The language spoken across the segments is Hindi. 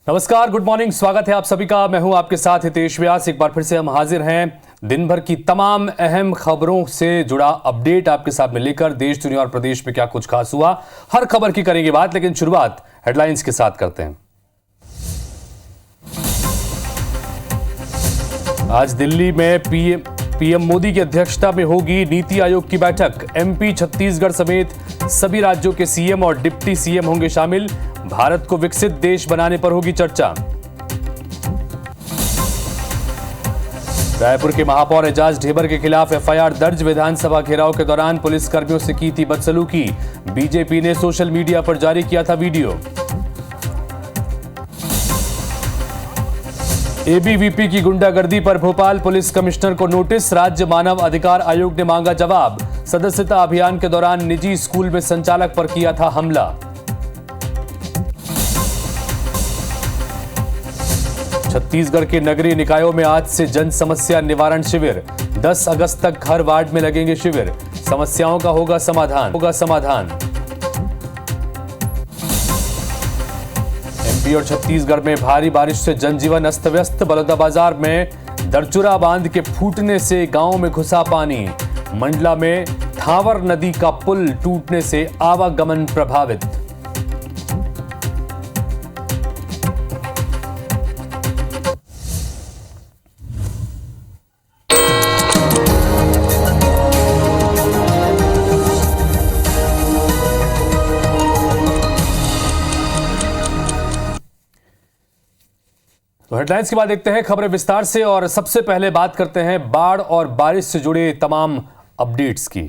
नमस्कार, गुड मॉर्निंग। स्वागत है आप सभी का। मैं हूं आपके साथ हितेश व्यास। एक बार फिर से हम हाजिर हैं दिन भर की तमाम अहम खबरों से जुड़ा अपडेट आपके साथ में लेकर। देश, दुनिया और प्रदेश में क्या कुछ खास हुआ, हर खबर की करेंगे बात। लेकिन शुरुआत हेडलाइंस के साथ करते हैं। आज दिल्ली में पीएम मोदी की अध्यक्षता में होगी नीति आयोग की बैठक। एमपी, छत्तीसगढ़ समेत सभी राज्यों के सीएम और डिप्टी सीएम होंगे शामिल। भारत को विकसित देश बनाने पर होगी चर्चा। रायपुर के महापौर एजाज ढेबर के खिलाफ एफआईआर दर्ज। विधानसभा घेराव के दौरान पुलिस कर्मियों से की थी बदसलूकी। बीजेपी ने सोशल मीडिया पर जारी किया था वीडियो। एबीवीपी की गुंडागर्दी पर भोपाल पुलिस कमिश्नर को नोटिस। राज्य मानव अधिकार आयोग ने मांगा जवाब। सदस्यता अभियान के दौरान निजी स्कूल में संचालक पर किया था हमला। छत्तीसगढ़ के नगरीय निकायों में आज से जन समस्या निवारण शिविर। 10 अगस्त तक हर वार्ड में लगेंगे शिविर। समस्याओं का होगा समाधान। एमपी और छत्तीसगढ़ में भारी बारिश से जनजीवन अस्त व्यस्त। बलौदाबाजार में दरचुरा बांध के फूटने से गांव में घुसा पानी। मंडला में थावर नदी का पुल टूटने से आवागमन प्रभावित। तो हेडलाइंस के बाद देखते हैं खबरें विस्तार से। और सबसे पहले बात करते हैं बाढ़ और बारिश से जुड़े तमाम अपडेट्स की।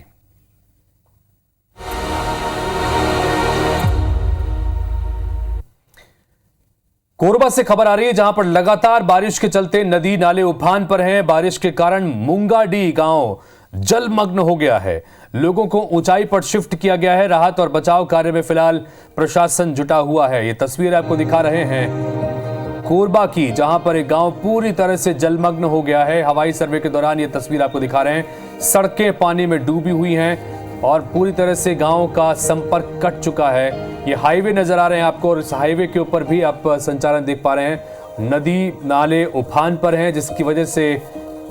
कोरबा से खबर आ रही है, जहां पर लगातार बारिश के चलते नदी नाले उफान पर हैं। बारिश के कारण मुंगाडी गांव जलमग्न हो गया है। लोगों को ऊंचाई पर शिफ्ट किया गया है। राहत और बचाव कार्य में फिलहाल प्रशासन जुटा हुआ है। ये तस्वीर आपको दिखा रहे हैं कोरबा की, जहां पर एक गांव पूरी तरह से जलमग्न हो गया है। हवाई सर्वे के दौरान ये तस्वीर आपको दिखा रहे हैं। सड़कें पानी में डूबी हुई हैं और पूरी तरह से गांव का संपर्क कट चुका है। ये हाईवे नजर आ रहे हैं आपको और इस हाईवे के ऊपर भी आप संचालन देख पा रहे हैं। नदी नाले उफान पर हैं, जिसकी वजह से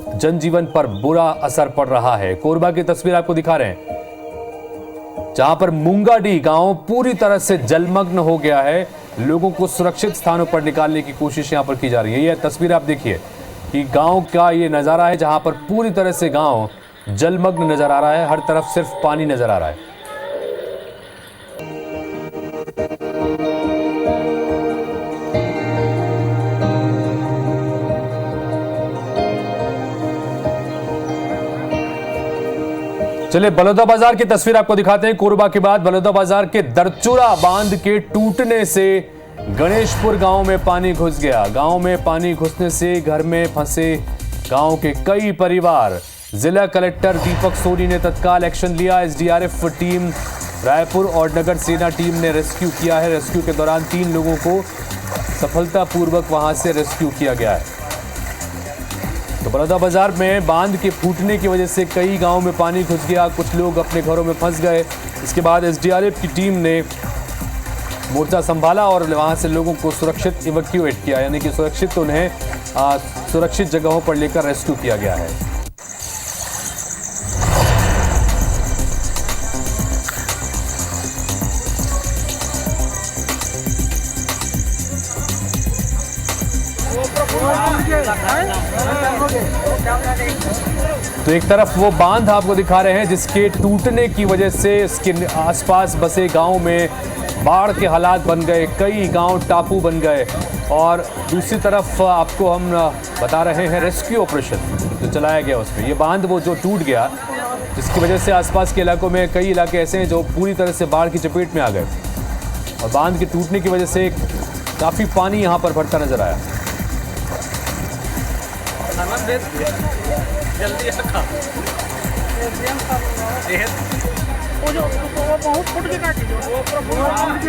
जनजीवन पर बुरा असर पड़ रहा है। कोरबा की तस्वीर आपको दिखा रहे हैं, जहां पर मुंगाडी गांव पूरी तरह से जलमग्न हो गया है। लोगों को सुरक्षित स्थानों पर निकालने की कोशिश यहां पर की जा रही है। यह तस्वीर आप देखिए कि गांव का ये नजारा है, जहां पर पूरी तरह से गांव जलमग्न नजर आ रहा है। हर तरफ सिर्फ पानी नजर आ रहा है। चलिए बलौदाबाजार की तस्वीर आपको दिखाते हैं। कोरबा के बाद बलौदाबाजार के दरचुरा बांध के टूटने से गणेशपुर गांव में पानी घुस गया। गांव में पानी घुसने से घर में फंसे गांव के कई परिवार। जिला कलेक्टर दीपक सोनी ने तत्काल एक्शन लिया। एसडीआरएफ टीम रायपुर और नगर सेना टीम ने रेस्क्यू किया है। रेस्क्यू के दौरान 3 लोगों को सफलतापूर्वक वहां से रेस्क्यू किया गया है। तो बलौदाबाजार में बांध के फूटने की वजह से कई गांवों में पानी घुस गया। कुछ लोग अपने घरों में फंस गए। इसके बाद एसडीआरएफ की टीम ने मोर्चा संभाला और वहां से लोगों को सुरक्षित इवैक्यूएट किया, यानी कि सुरक्षित उन्हें सुरक्षित जगहों पर लेकर रेस्क्यू किया गया है। तो एक तरफ वो बांध आपको दिखा रहे हैं, जिसके टूटने की वजह से इसके आसपास बसे गांव में बाढ़ के हालात बन गए। कई गांव टापू बन गए। और दूसरी तरफ आपको हम बता रहे हैं रेस्क्यू ऑपरेशन जो चलाया गया उसमें। ये बांध वो जो टूट गया, जिसकी वजह से आसपास के इलाकों में कई इलाके ऐसे हैं जो पूरी तरह से बाढ़ की चपेट में आ गए। और बांध के टूटने की वजह से काफ़ी पानी यहाँ पर भरता नजर आया। जल्दी रखा वो जो वो बहुत फुट के काटी जो वो फुट के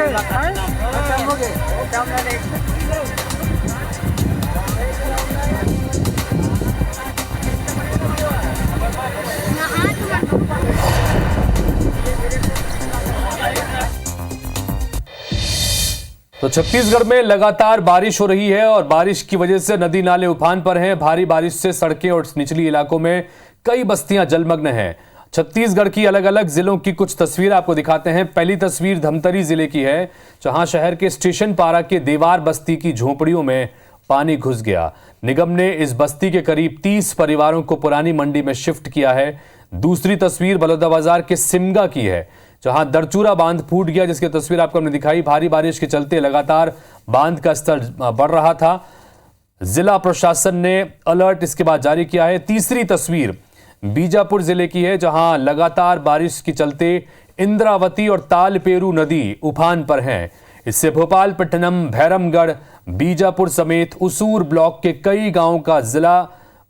हो गए वो कैमरा ने तो छत्तीसगढ़ में लगातार बारिश हो रही है और बारिश की वजह से नदी नाले उफान पर हैं। भारी बारिश से सड़कें और निचली इलाकों में कई बस्तियां जलमग्न हैं। छत्तीसगढ़ की अलग अलग जिलों की कुछ तस्वीर आपको दिखाते हैं। पहली तस्वीर धमतरी जिले की है, जहां शहर के स्टेशन पारा के देवार बस्ती की झोपड़ियों में पानी घुस गया। निगम ने इस बस्ती के करीब 30 परिवारों को पुरानी मंडी में शिफ्ट किया है। दूसरी तस्वीर बलौदाबाजार के सिमगा की है, जहां दरचूरा बांध फूट गया, जिसकी तस्वीर आपको हमने दिखाई। भारी बारिश के चलते लगातार बांध का स्तर बढ़ रहा था। जिला प्रशासन ने अलर्ट इसके बाद जारी किया है। तीसरी तस्वीर बीजापुर जिले की है, जहां लगातार बारिश के चलते इंद्रावती और तालपेरू नदी उफान पर हैं। इससे भोपालपट्टनम, भैरमगढ़, बीजापुर समेत उसूर ब्लॉक के कई गांवों का जिला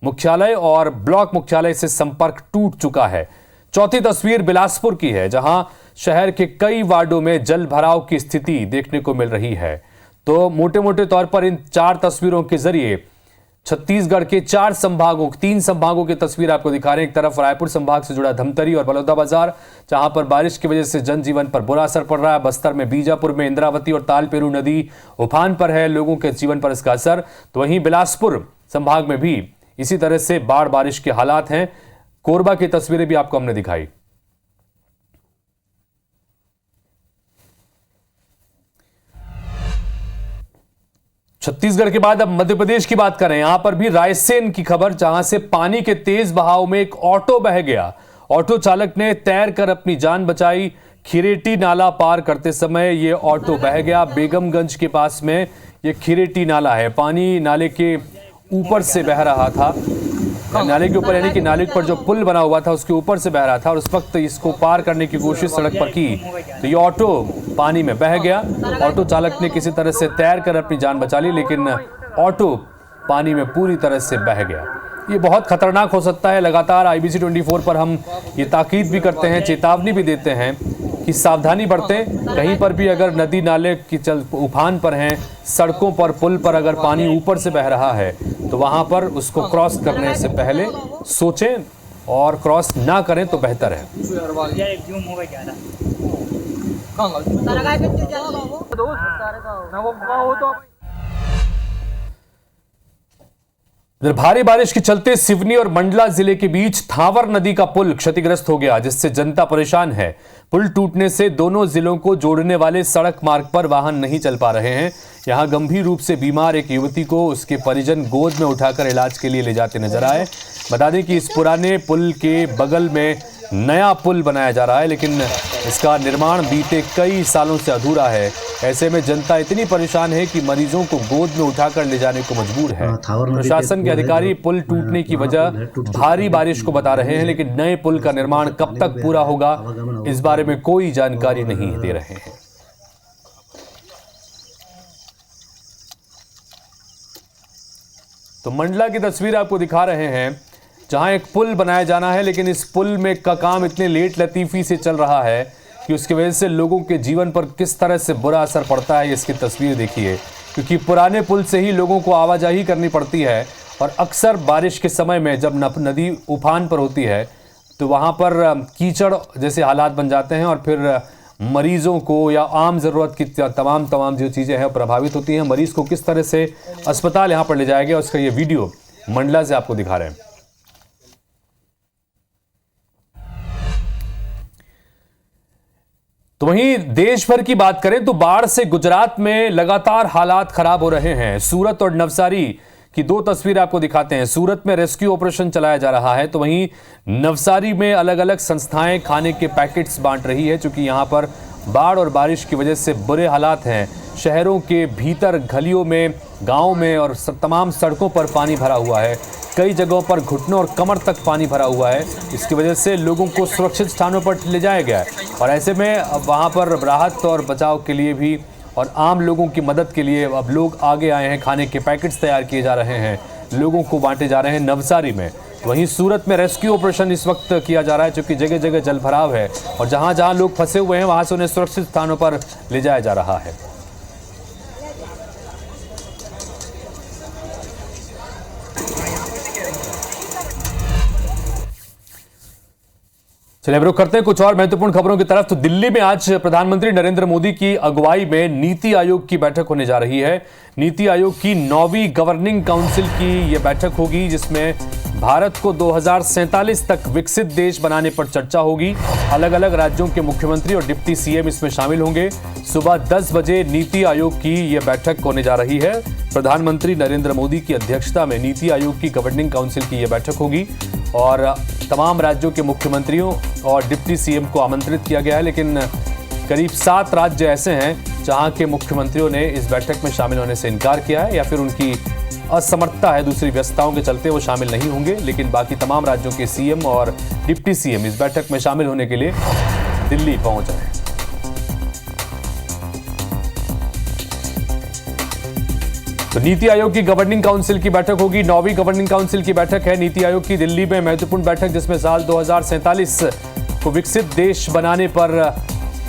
मुख्यालय और ब्लॉक मुख्यालय से संपर्क टूट चुका है। चौथी तस्वीर बिलासपुर की है, जहां शहर के कई वार्डों में जल भराव की स्थिति देखने को मिल रही है। तो मोटे मोटे तौर पर इन 4 तस्वीरों के जरिए छत्तीसगढ़ के 3 संभागों की तस्वीर आपको दिखा रहे हैं। एक तरफ रायपुर संभाग से जुड़ा धमतरी और बलौदाबाजार, जहां पर बारिश की वजह से जनजीवन पर बुरा असर पड़ रहा है। बस्तर में, बीजापुर में इंद्रावती और तालपेरू नदी उफान पर है, लोगों के जीवन पर इसका असर। तो वहीं बिलासपुर संभाग में भी इसी तरह से बाढ़ बारिश के हालात हैं। कोरबा की तस्वीरें भी आपको हमने दिखाई। छत्तीसगढ़ के बाद अब मध्य प्रदेश की बात करें। यहां पर भी रायसेन की खबर, जहां से पानी के तेज बहाव में एक ऑटो बह गया। ऑटो चालक ने तैरकर अपनी जान बचाई। खिरेटी नाला पार करते समय यह ऑटो बह गया। बेगमगंज के पास में यह खिरेटी नाला है। पानी नाले के ऊपर से बह रहा था, नाले के ऊपर, यानी कि नाले पर जो पुल बना हुआ था उसके ऊपर से बह रहा था, और उस वक्त इसको पार करने की कोशिश सड़क पर की तो ये ऑटो पानी में बह गया। ऑटो चालक ने किसी तरह से तैरकर अपनी जान बचा ली, लेकिन ऑटो पानी में पूरी तरह से बह गया। ये बहुत खतरनाक हो सकता है। लगातार IBC 24 पर हम ये ताकीद भी करते हैं, चेतावनी भी देते हैं कि सावधानी बरतें। कहीं पर भी अगर नदी नाले की उफान पर हैं, सड़कों पर, पुल पर अगर पानी ऊपर से बह रहा है तो वहां पर उसको क्रॉस करने से पहले सोचें और क्रॉस ना करें तो बेहतर है। भारी बारिश के चलते सिवनी और मंडला जिले के बीच थावर नदी का पुल क्षतिग्रस्त हो गया, जिससे जनता परेशान है। पुल टूटने से दोनों जिलों को जोड़ने वाले सड़क मार्ग पर वाहन नहीं चल पा रहे हैं। यहां गंभीर रूप से बीमार एक युवती को उसके परिजन गोद में उठाकर इलाज के लिए ले जाते नजर आए। बता दें कि इस पुराने पुल के बगल में नया पुल बनाया जा रहा है, लेकिन इसका निर्माण बीते कई सालों से अधूरा है। ऐसे में जनता इतनी परेशान है कि मरीजों को गोद में उठाकर ले जाने को मजबूर है। प्रशासन के अधिकारी पुल टूटने की वजह भारी बारिश को बता रहे हैं, लेकिन नए पुल का निर्माण कब तक पूरा होगा इस बारे में कोई जानकारी नहीं दे रहे हैं। तो मंडला की तस्वीर आपको दिखा रहे हैं, जहां एक पुल बनाया जाना है, लेकिन इस पुल में का काम इतने लेट लतीफी से चल रहा है कि उसकी वजह से लोगों के जीवन पर किस तरह से बुरा असर पड़ता है, इसकी तस्वीर देखिए। क्योंकि पुराने पुल से ही लोगों को आवाजाही करनी पड़ती है, और अक्सर बारिश के समय में जब नदी उफान पर होती है तो वहाँ पर कीचड़ जैसे हालात बन जाते हैं, और फिर मरीजों को या आम ज़रूरत की तमाम जो चीज़ें हैं प्रभावित होती हैं। मरीज़ को किस तरह से अस्पताल यहाँ पर ले जाया गया, उसका ये वीडियो मंडला से आपको दिखा रहे हैं। तो वहीं देश भर की बात करें तो बाढ़ से गुजरात में लगातार हालात खराब हो रहे हैं। सूरत और नवसारी की 2 तस्वीर आपको दिखाते हैं। सूरत में रेस्क्यू ऑपरेशन चलाया जा रहा है, तो वहीं नवसारी में अलग अलग संस्थाएं खाने के पैकेट्स बांट रही है, क्योंकि यहां पर बाढ़ और बारिश की वजह से बुरे हालात हैं। शहरों के भीतर, गलियों में, गाँव में और तमाम सड़कों पर पानी भरा हुआ है। कई जगहों पर घुटनों और कमर तक पानी भरा हुआ है। इसकी वजह से लोगों को सुरक्षित स्थानों पर ले जाया गया है, और ऐसे में अब वहाँ पर राहत और बचाव के लिए भी और आम लोगों की मदद के लिए अब लोग आगे आए हैं। खाने के पैकेट्स तैयार किए जा रहे हैं, लोगों को बांटे जा रहे हैं नवसारी में। वहीं सूरत में रेस्क्यू ऑपरेशन इस वक्त किया जा रहा है, क्योंकि जगह जगह जल भराव है, और जहाँ जहाँ लोग फंसे हुए हैं वहाँ से उन्हें सुरक्षित स्थानों पर ले जाया जा रहा है। चलिए अब रुख करते हैं कुछ और महत्वपूर्ण खबरों की तरफ। तो दिल्ली में आज प्रधानमंत्री नरेंद्र मोदी की अगुवाई में नीति आयोग की बैठक होने जा रही है। नीति आयोग की 9वीं गवर्निंग काउंसिल की यह बैठक होगी, जिसमें भारत को 2047 तक विकसित देश बनाने पर चर्चा होगी। अलग अलग राज्यों के मुख्यमंत्री और डिप्टी सीएम इसमें शामिल होंगे। सुबह 10 बजे नीति आयोग की यह बैठक होने जा रही है। प्रधानमंत्री नरेंद्र मोदी की अध्यक्षता में नीति आयोग की गवर्निंग काउंसिल की यह बैठक होगी और तमाम राज्यों के मुख्यमंत्रियों और डिप्टी सीएम को आमंत्रित किया गया है, लेकिन करीब 7 राज्य ऐसे हैं जहां के मुख्यमंत्रियों ने इस बैठक में शामिल होने से इनकार किया है या फिर उनकी असमर्थता है, दूसरी व्यस्तताओं के चलते वो शामिल नहीं होंगे। लेकिन बाकी तमाम राज्यों के सीएम और डिप्टी सीएम इस बैठक में शामिल होने के लिए दिल्ली पहुंच रहे हैं। तो नीति आयोग की गवर्निंग काउंसिल की बैठक होगी, 9वीं गवर्निंग काउंसिल की बैठक है नीति आयोग की दिल्ली में। महत्वपूर्ण बैठक जिसमें साल 2047 को विकसित देश बनाने पर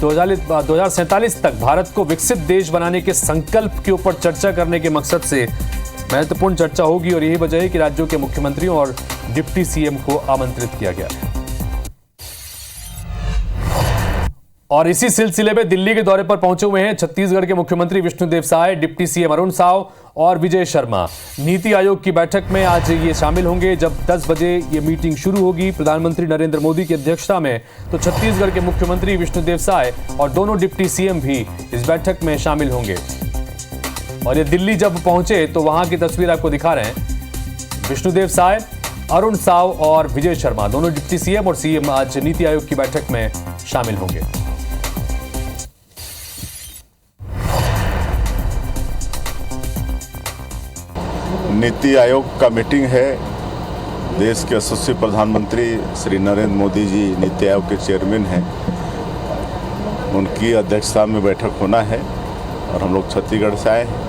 2047 तक भारत को विकसित देश बनाने के संकल्प के ऊपर चर्चा करने के मकसद से महत्वपूर्ण चर्चा होगी और यही वजह है कि राज्यों के मुख्यमंत्रियों और डिप्टी सीएम को आमंत्रित किया गया है। और इसी सिलसिले में दिल्ली के दौरे पर पहुंचे हुए हैं छत्तीसगढ़ के मुख्यमंत्री विष्णुदेव साय, डिप्टी सीएम अरुण साव और विजय शर्मा। नीति आयोग की बैठक में आज ये शामिल होंगे। जब 10 बजे ये मीटिंग शुरू होगी प्रधानमंत्री नरेंद्र मोदी की अध्यक्षता में, तो छत्तीसगढ़ के मुख्यमंत्री विष्णुदेव साय और दोनों डिप्टी सीएम भी इस बैठक में शामिल होंगे। और ये दिल्ली जब पहुंचे तो वहां की तस्वीर आपको दिखा रहे हैं। विष्णुदेव साय, अरुण साव और विजय शर्मा दोनों डिप्टी सीएम और सीएम आज नीति आयोग की बैठक में शामिल होंगे। नीति आयोग का मीटिंग है। देश के यशस्वी प्रधानमंत्री श्री नरेंद्र मोदी जी नीति आयोग के चेयरमैन हैं, उनकी अध्यक्षता में बैठक होना है और हम लोग छत्तीसगढ़ से आए हैं।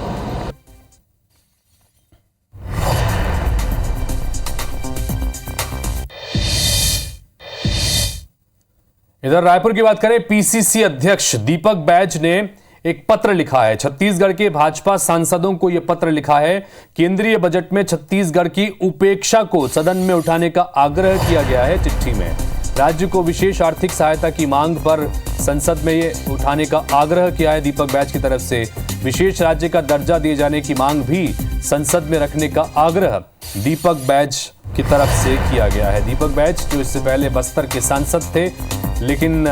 इधर रायपुर की बात करें, पीसीसी अध्यक्ष दीपक बैज ने एक पत्र लिखा है। छत्तीसगढ़ के भाजपा सांसदों को यह पत्र लिखा है। केंद्रीय बजट में छत्तीसगढ़ की उपेक्षा को सदन में उठाने का आग्रह किया गया है। चिट्ठी में राज्य को विशेष आर्थिक सहायता की मांग पर संसद में ये उठाने का आग्रह किया है। दीपक बैज की तरफ से विशेष राज्य का दर्जा दिए जाने की मांग भी संसद में रखने का आग्रह दीपक बैज की तरफ से किया गया है। दीपक बैज जो इससे पहले बस्तर के सांसद थे, लेकिन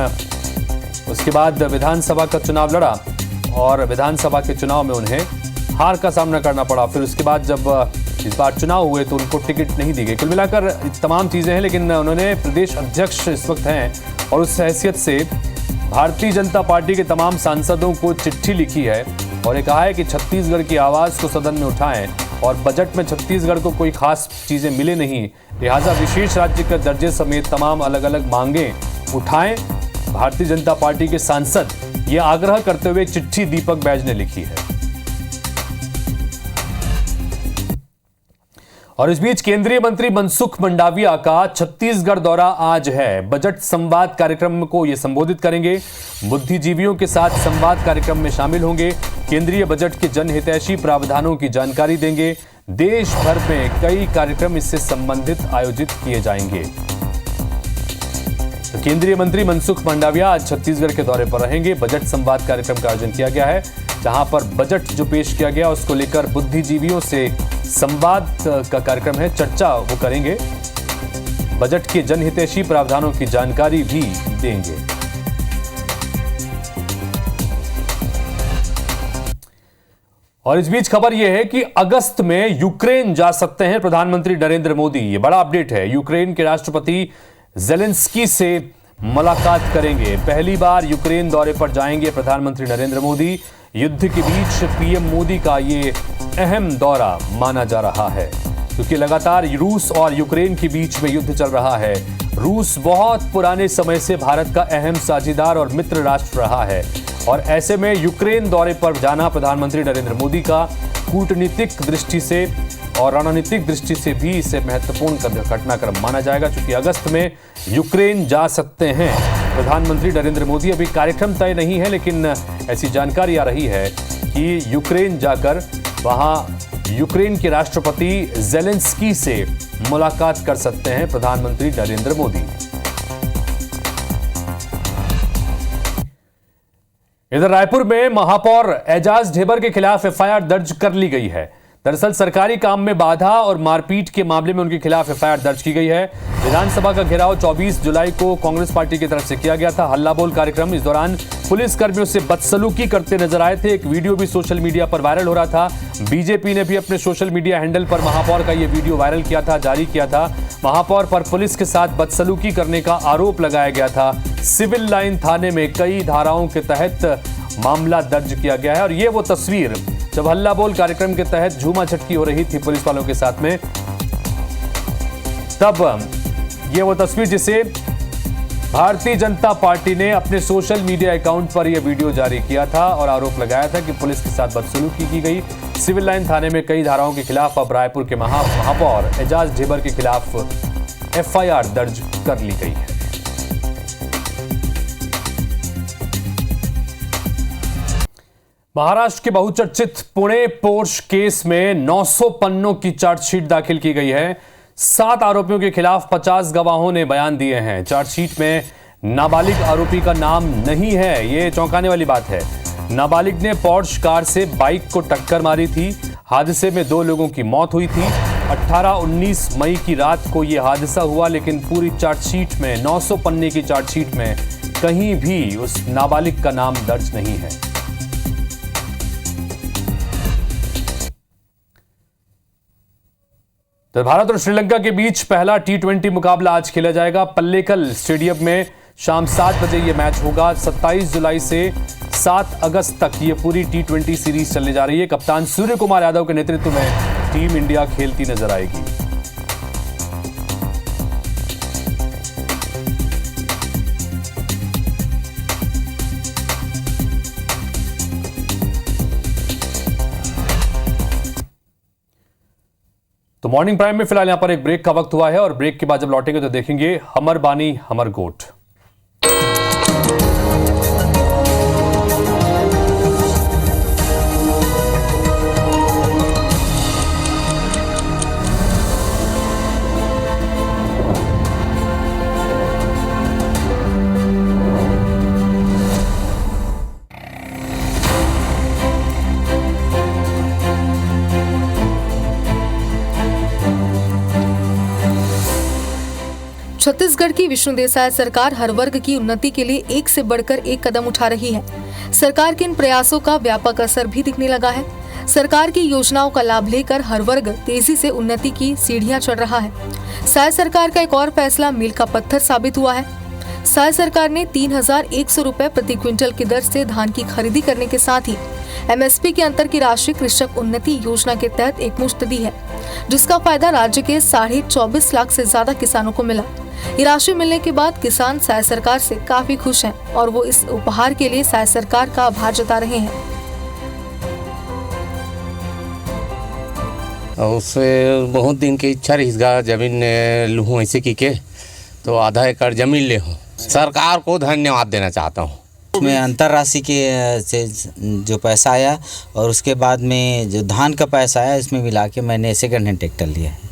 उसके बाद विधानसभा का चुनाव लड़ा और विधानसभा के चुनाव में उन्हें हार का सामना करना पड़ा। फिर उसके बाद जब इस बार चुनाव हुए तो उनको टिकट नहीं दी गई। कुल मिलाकर तमाम चीज़ें हैं, लेकिन उन्होंने प्रदेश अध्यक्ष इस वक्त हैं और उस हैसियत से भारतीय जनता पार्टी के तमाम सांसदों को चिट्ठी लिखी है और ये कहा है कि छत्तीसगढ़ की आवाज़ को सदन में उठाएं और बजट में छत्तीसगढ़ को कोई खास चीज़ें मिले नहीं, लिहाजा विशेष राज्य के दर्जे समेत तमाम अलग अलग मांगें उठाएं। भारतीय जनता पार्टी के सांसद ये आग्रह करते हुए चिट्ठी दीपक बैज ने लिखी है। और इस बीच केंद्रीय मंत्री मनसुख मंडाविया का छत्तीसगढ़ दौरा आज है। बजट संवाद कार्यक्रम को ये संबोधित करेंगे। बुद्धिजीवियों के साथ संवाद कार्यक्रम में शामिल होंगे। केंद्रीय बजट के जनहितैषी प्रावधानों की जानकारी देंगे। देश भर में कई कार्यक्रम इससे संबंधित आयोजित किए जाएंगे। तो केंद्रीय मंत्री मनसुख मंडाविया आज छत्तीसगढ़ के दौरे पर रहेंगे। बजट संवाद कार्यक्रम का आयोजन किया गया है, जहां पर बजट जो पेश किया गया उसको लेकर बुद्धिजीवियों से संवाद का कार्यक्रम है, चर्चा वो करेंगे। बजट के जनहितैषी प्रावधानों की जानकारी भी देंगे। और इस बीच खबर यह है कि अगस्त में यूक्रेन जा सकते हैं प्रधानमंत्री नरेंद्र मोदी। ये बड़ा अपडेट है। यूक्रेन के राष्ट्रपति ज़ेलेंस्की से मुलाकात करेंगे। पहली बार यूक्रेन दौरे पर जाएंगे प्रधानमंत्री नरेंद्र मोदी। युद्ध के बीच पीएम मोदी का ये अहम दौरा माना जा रहा है, क्योंकि लगातार रूस और यूक्रेन के बीच में युद्ध चल रहा है। रूस बहुत पुराने समय से भारत का अहम साझेदार और मित्र राष्ट्र रहा है और ऐसे में यूक्रेन दौरे पर जाना प्रधानमंत्री नरेंद्र मोदी का कूटनीतिक दृष्टि से और रणनीतिक दृष्टि से भी इसे महत्वपूर्ण घटनाक्रम माना जाएगा, क्योंकि अगस्त में यूक्रेन जा सकते हैं प्रधानमंत्री नरेंद्र मोदी। अभी कार्यक्रम तय नहीं है, लेकिन ऐसी जानकारी आ रही है कि यूक्रेन जाकर वहां यूक्रेन के राष्ट्रपति ज़ेलेंस्की से मुलाकात कर सकते हैं प्रधानमंत्री नरेंद्र मोदी। इधर रायपुर में महापौर एजाज ढेबर के खिलाफ एफआईआर दर्ज कर ली गई है। दरअसल सरकारी काम में बाधा और मारपीट के मामले में उनके खिलाफ एफआईआर दर्ज की गई है। विधानसभा का घेराव 24 जुलाई को कांग्रेस पार्टी की तरफ से किया गया था। हल्ला बोल कार्यक्रम, इस दौरान पुलिस कर्मियों से बदसलूकी करते नजर आए थे। एक वीडियो भी सोशल मीडिया पर वायरल हो रहा था। बीजेपी ने भी अपने सोशल मीडिया हैंडल पर महापौर का यह वीडियो वायरल किया था, जारी किया था। महापौर पर पुलिस के साथ बदसलूकी करने का आरोप लगाया गया था। सिविल लाइन थाने में कई धाराओं के तहत मामला दर्ज किया गया है। और ये वो तस्वीर जब हल्ला बोल कार्यक्रम के तहत झूमा छटकी हो रही थी पुलिस वालों के साथ में, तब ये वो तस्वीर जिसे भारतीय जनता पार्टी ने अपने सोशल मीडिया अकाउंट पर यह वीडियो जारी किया था और आरोप लगाया था कि पुलिस के साथ बदसलूकी की गई। सिविल लाइन थाने में कई धाराओं के खिलाफ अब रायपुर के महापौर एजाज ढेबर के खिलाफ एफआईआर दर्ज कर ली गई है। महाराष्ट्र के बहुचर्चित पुणे पोर्श केस में 900 पन्नों की चार्जशीट दाखिल की गई है। 7 आरोपियों के खिलाफ 50 गवाहों ने बयान दिए हैं। चार्जशीट में नाबालिग आरोपी का नाम नहीं है, ये चौंकाने वाली बात है। नाबालिग ने पोर्श कार से बाइक को टक्कर मारी थी। हादसे में 2 लोगों की मौत हुई थी। 18-19 मई की रात को यह हादसा हुआ, लेकिन पूरी चार्जशीट में 900 पन्ने की चार्जशीट में कहीं भी उस नाबालिग का नाम दर्ज नहीं है। तो भारत और श्रीलंका के बीच पहला T20 मुकाबला आज खेला जाएगा। पल्लेकल स्टेडियम में शाम 7 बजे यह मैच होगा। 27 जुलाई से 7 अगस्त तक ये पूरी T20 सीरीज चलने जा रही है। कप्तान सूर्य कुमार यादव के नेतृत्व में टीम इंडिया खेलती नजर आएगी। तो मॉर्निंग प्राइम में फिलहाल यहां पर एक ब्रेक का वक्त हुआ है और ब्रेक के बाद जब लौटेंगे तो देखेंगे हमर बानी हमर गोट। छत्तीसगढ़ की विष्णु देसाई सरकार हर वर्ग की उन्नति के लिए एक से बढ़कर एक कदम उठा रही है। सरकार के इन प्रयासों का व्यापक असर भी दिखने लगा है। सरकार की योजनाओं का लाभ लेकर हर वर्ग तेजी से उन्नति की सीढ़ियां चढ़ रहा है। साय सरकार का एक और फैसला मील का पत्थर साबित हुआ है। साय सरकार ने 3,100 रुपए प्रति क्विंटल की दर से धान की खरीदी करने के साथ ही MSP के अंतर की राशि कृषक उन्नति योजना के तहत एकमुश्त दी है, जिसका फायदा राज्य के 24.5 लाख से ज्यादा किसानों को मिला। ये राशि मिलने के बाद किसान साय सरकार से काफी खुश हैं और वो इस उपहार के लिए साय सरकार का आभार जता रहे हैं। उससे बहुत दिन की इच्छा रही जमीन लूँ ऐसे की के तो आधा एकड़ जमीन ले हूँ। सरकार को धन्यवाद देना चाहता हूँ। उसमें अंतर राशि के से जो पैसा आया और उसके बाद में जो धान का पैसा आया, इसमें मिला के मैंने सेकंड हैंड ट्रैक्टर लिया है।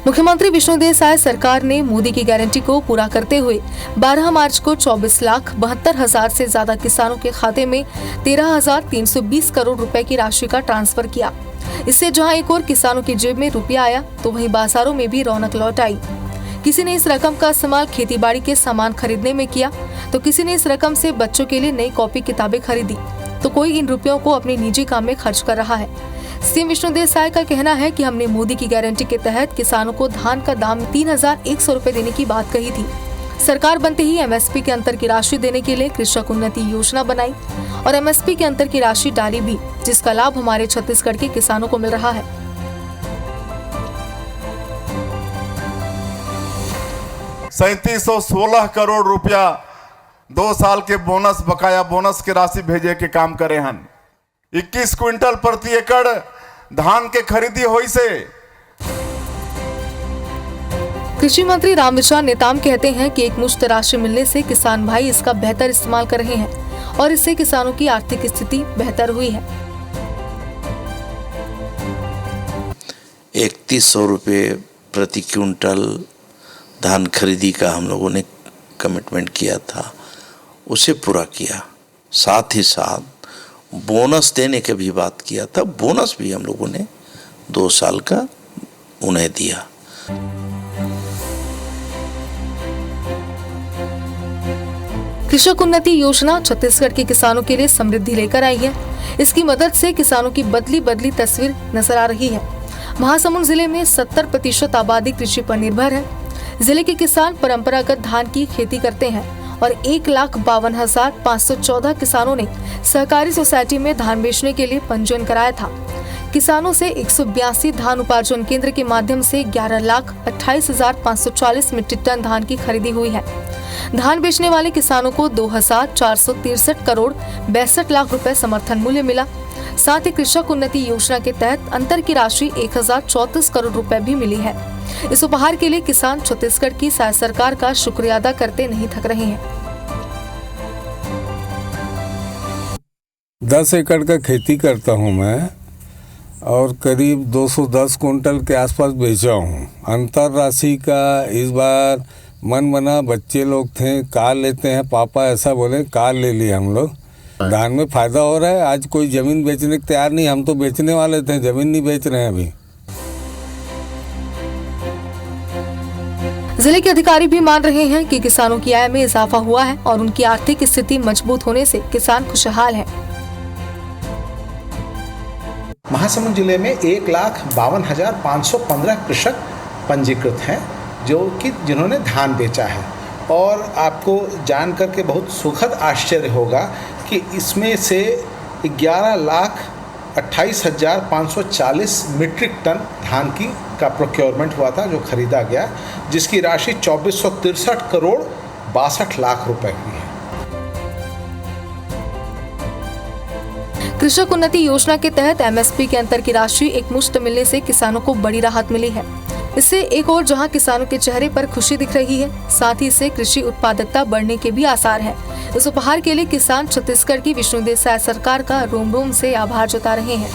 मुख्यमंत्री विष्णु देसाई सरकार ने मोदी की गारंटी को पूरा करते हुए 12 मार्च को 24,72,000 से ज्यादा किसानों के खाते में 13,320 करोड़ रुपए की राशि का ट्रांसफर किया। इससे जहां एक और किसानों की जेब में रुपया आया तो वहीं बाजारों में भी रौनक लौट आई। किसी ने इस रकम का इस्तेमाल खेतीबाड़ी के सामान खरीदने में किया तो किसी ने इस रकम से बच्चों के लिए नई कॉपी किताबें खरीदी तो कोई इन रुपयों को अपने निजी काम में खर्च कर रहा है। सीएम विष्णु देसाई का कहना है कि हमने मोदी की गारंटी के तहत किसानों को धान का दाम 3,100 रुपए देने की बात कही थी। सरकार बनते ही MSP के अंतर की राशि देने के लिए कृषक उन्नति योजना बनाई और MSP के अंतर की राशि डाली भी, जिसका लाभ हमारे छत्तीसगढ़ के किसानों को मिल रहा है। 3716 करोड़ रुपया 2 साल के बोनस बकाया बोनस के राशि भेजे के काम करे हन। 21 क्विंटल प्रति एकड़ धान के खरीदी होई से। कृषि मंत्री रामविचार नेताम कहते हैं कि एक मुश्त राशि मिलने से किसान भाई इसका बेहतर इस्तेमाल कर रहे हैं और इससे किसानों की आर्थिक स्थिति बेहतर हुई है। 3100 रुपये प्रति क्विंटल धान खरीदी का हम लोगों ने कमिटमेंट किया था उसे पूरा किया। साथ ही साथ बोनस देने की भी बात किया था। बोनस भी हम लोगों ने 2 साल का उन्हें दिया। कृषक उन्नति योजना छत्तीसगढ़ के किसानों के लिए समृद्धि लेकर आई है। इसकी मदद से किसानों की बदली तस्वीर नजर आ रही है। महासमुंद जिले में 70% आबादी कृषि पर निर्भर है। जिले के किसान परंपरागत धान की खेती करते हैं और 1,52,514 किसानों ने सहकारी सोसाइटी में धान बेचने के लिए पंजीयन कराया था। किसानों से 182 धान उपार्जन केंद्र के माध्यम से 11,28,540 मीट्रिक टन धान की खरीदी हुई है। धान बेचने वाले किसानों को 2,463 करोड़ 62 लाख रुपए समर्थन मूल्य मिला। साथ ही कृषक उन्नति योजना के तहत अंतर की राशि 1,034 करोड़ रुपए भी मिली है। इस उपहार के लिए किसान छत्तीसगढ़ की सरकार का शुक्रिया अदा करते नहीं थक रहे हैं। 10 एकड़ का खेती करता हूँ मैं और करीब 210 कुंटल के आसपास बेचा हूँ। अंतर राशि का इस बार मन बना, बच्चे लोग थे कार लेते हैं पापा ऐसा बोले, कार ले लिए हम लोग। धान में फायदा हो रहा है। आज कोई जमीन बेचने को तैयार नहीं, हम तो बेचने वाले थे, जमीन नहीं बेच रहे हैं अभी। जिले के अधिकारी भी मान रहे हैं कि किसानों की आय में इजाफा हुआ है और उनकी आर्थिक स्थिति मजबूत होने से किसान खुशहाल हैं। महासमुंद जिले में 1,52,515 कृषक पंजीकृत हैं जिन्होंने धान बेचा है। और आपको जान करके बहुत सुखद आश्चर्य होगा कि इसमें से 11,28,540 मीट्रिक टन धान का प्रोक्योरमेंट हुआ था, जो खरीदा गया, जिसकी राशि 2,463 करोड़ 62 लाख रुपए की है। कृषक उन्नति योजना के तहत एमएसपी के अंतर की राशि एकमुश्त मिलने से किसानों को बड़ी राहत मिली है। इससे एक और जहां किसानों के चेहरे पर खुशी दिख रही है, साथ ही इससे कृषि उत्पादकता बढ़ने के भी आसार हैं। इस उपहार के लिए किसान छत्तीसगढ़ की विष्णुदेव साय सरकार का रोम रोम से आभार जता रहे हैं।